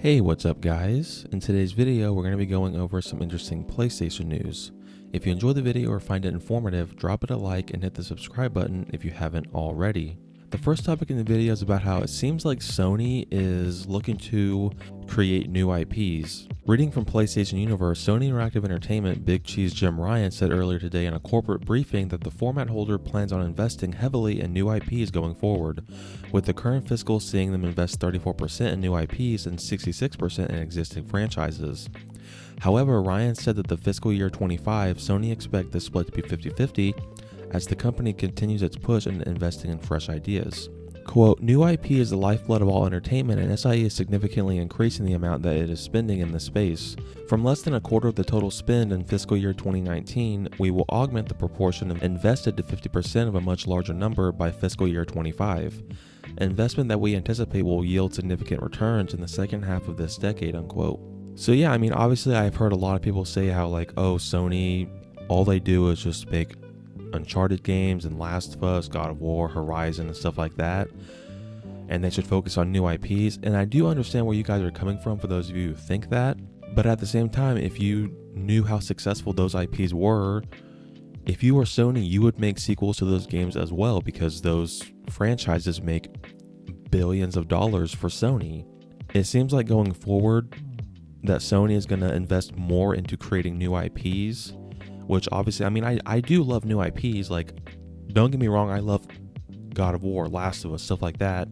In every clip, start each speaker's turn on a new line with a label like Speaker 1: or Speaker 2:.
Speaker 1: Hey, what's up guys? In today's video, we're going to be going over some interesting PlayStation news. If you enjoy the video or find it informative, drop it a like and hit the subscribe button if you haven't already. The first topic in the video is about how it seems like Sony is looking to create new IPs. Reading from PlayStation Universe, Sony Interactive Entertainment Big Cheese Jim Ryan said earlier today in a corporate briefing that the format holder plans on investing heavily in new IPs going forward, with the current fiscal seeing them invest 34% in new IPs and 66% in existing franchises. However, Ryan said that the fiscal year 25, Sony expects the split to be 50-50 as the company continues its push in investing in fresh ideas. Quote, new IP is the lifeblood of all entertainment, and SIE is significantly increasing the amount that it is spending in this space. From less than a quarter of the total spend in fiscal year 2019, we will augment the proportion of invested to 50% of a much larger number by fiscal year 25. Investment that we anticipate will yield significant returns in the second half of this decade, unquote. So yeah, I mean, obviously I've heard a lot of people say how like, oh, Sony, all they do is just make Uncharted games and Last of Us, God of War, Horizon and stuff like that, and they should focus on new IPs. And I do understand where you guys are coming from for those of you who think that, but at the same time, if you knew how successful those IPs were, if you were Sony, you would make sequels to those games as well, because those franchises make billions of dollars for Sony. It seems like going forward that Sony is going to invest more into creating new IPs, which obviously, I mean, I do love new IPs. Like, don't get me wrong, I love God of War, Last of Us, stuff like that.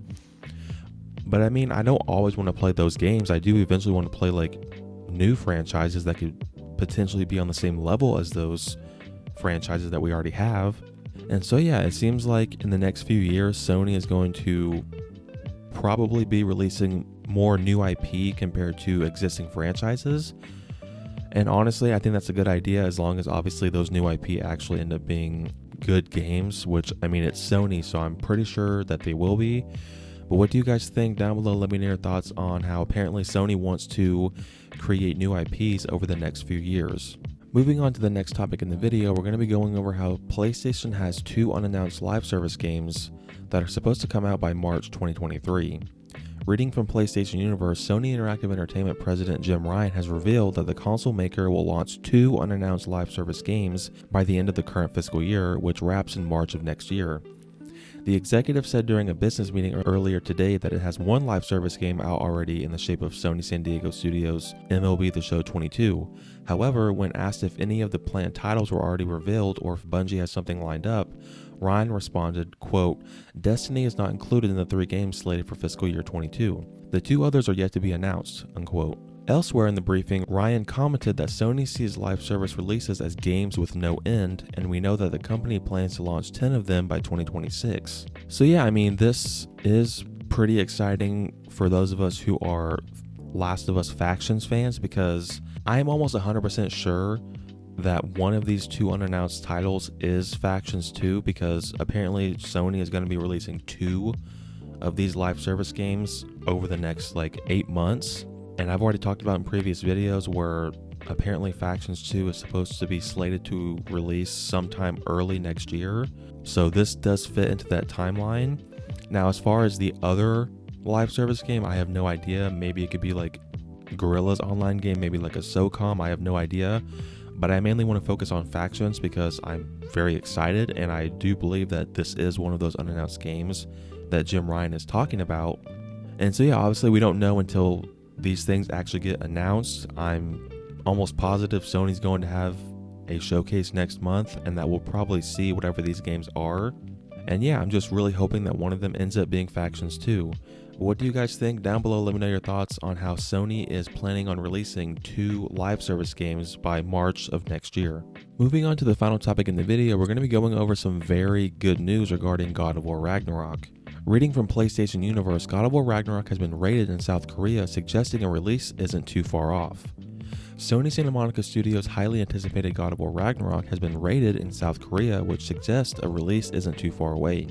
Speaker 1: But I mean, I don't always want to play those games. I do eventually want to play like new franchises that could potentially be on the same level as those franchises that we already have. And so yeah, it seems like in the next few years, Sony is going to probably be releasing more new IP compared to existing franchises. And honestly, I think that's a good idea, as long as obviously those new IP actually end up being good games, which, I mean, it's Sony, so I'm pretty sure that they will be. But what do you guys think? Down below, let me know your thoughts on how apparently Sony wants to create new IPs over the next few years. Moving on to the next topic in the video, we're going to be going over how PlayStation has 2 unannounced live service games that are supposed to come out by March 2023. Reading from PlayStation Universe, Sony Interactive Entertainment President Jim Ryan has revealed that the console maker will launch 2 unannounced live service games by the end of the current fiscal year, which wraps in March of next year. The executive said during a business meeting earlier today that it has 1 live service game out already in the shape of Sony San Diego Studios' MLB The Show 22. However, when asked if any of the planned titles were already revealed or if Bungie has something lined up, Ryan responded, quote, Destiny is not included in the 3 games slated for fiscal year 22. The 2 others are yet to be announced, unquote. Elsewhere in the briefing, Ryan commented that Sony sees live service releases as games with no end, and we know that the company plans to launch 10 of them by 2026. So yeah, I mean, this is pretty exciting for those of us who are Last of Us Factions fans, because I'm almost 100% sure that one of these 2 unannounced titles is Factions 2, because apparently Sony is going to be releasing 2 of these live service games over the next like 8 months. And I've already talked about in previous videos where apparently Factions 2 is supposed to be slated to release sometime early next year. So this does fit into that timeline. Now, as far as the other live service game, I have no idea. Maybe it could be like Guerrilla's online game, maybe like a SOCOM, I have no idea. But I mainly want to focus on Factions because I'm very excited, and I do believe that this is one of those unannounced games that Jim Ryan is talking about. And so yeah, obviously we don't know until these things actually get announced. I'm almost positive Sony's going to have a showcase next month, and that we'll probably see whatever these games are. And yeah, I'm just really hoping that one of them ends up being Factions 2. What do you guys think? Down below, let me know your thoughts on how Sony is planning on releasing 2 live service games by March of next year. Moving on to the final topic in the video, we're going to be going over some very good news regarding God of War Ragnarok. Reading from PlayStation Universe, God of War Ragnarok has been rated in South Korea, suggesting a release isn't too far off. Sony Santa Monica Studios' highly anticipated God of War Ragnarok has been rated in South Korea, which suggests a release isn't too far away.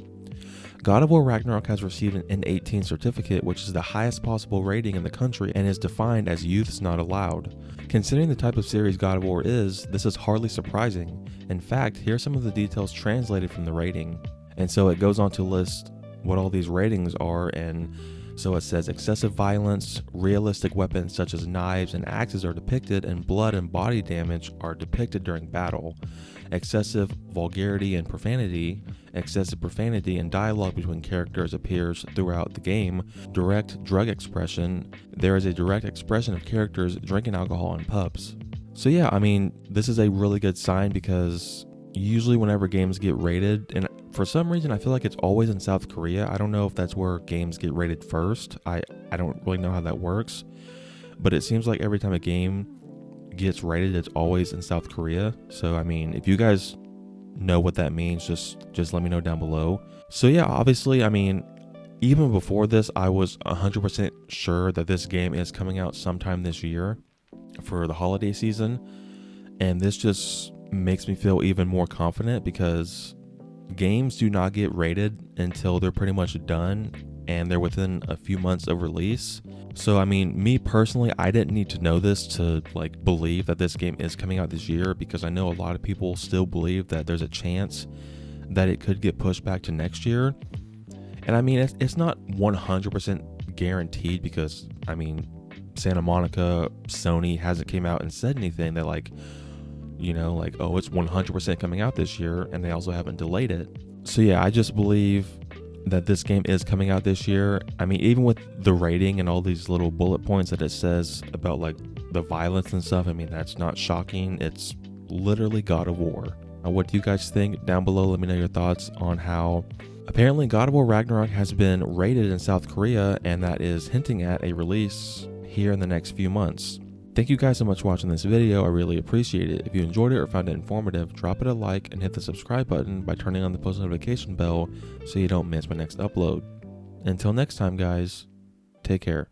Speaker 1: God of War Ragnarok has received an N18 certificate, which is the highest possible rating in the country and is defined as youths not allowed. Considering the type of series God of War is, this is hardly surprising. In fact, here are some of the details translated from the rating. And so it goes on to list what all these ratings are, and So it says excessive violence, realistic weapons such as knives and axes are depicted, and blood and body damage are depicted during battle. Excessive vulgarity and profanity, excessive profanity and dialogue between characters appears throughout the game. Direct drug expression, there is a direct expression of characters drinking alcohol in pubs. So yeah, I mean, this is a really good sign because usually whenever games get rated, and for some reason I feel like it's always in South Korea. I don't know if that's where games get rated first. I don't really know how that works, but it seems like every time a game gets rated, it's always in South Korea. So I mean, if you guys know what that means, just let me know down below. So yeah, obviously, I mean, even before this, I was 100% sure that this game is coming out sometime this year for the holiday season, and this just makes me feel even more confident because games do not get rated until they're pretty much done and they're within a few months of release. So I mean, me personally, I didn't need to know this to like believe that this game is coming out this year, because I know a lot of people still believe that there's a chance that it could get pushed back to next year. And I mean, it's not 100% guaranteed, because I mean, Santa Monica, Sony hasn't came out and said anything that like, you know, like, oh, it's 100% coming out this year, and they also haven't delayed it. So yeah, I just believe that this game is coming out this year. I mean, even with the rating and all these little bullet points that it says about like the violence and stuff, I mean, that's not shocking. It's literally God of War. Now, what do you guys think? Down below, let me know your thoughts on how apparently God of War Ragnarok has been rated in South Korea, and that is hinting at a release here in the next few months. Thank you guys so much for watching this video. I really appreciate it. If you enjoyed it or found it informative, drop it a like and hit the subscribe button by turning on the post notification bell so you don't miss my next upload. Until next time, guys, take care.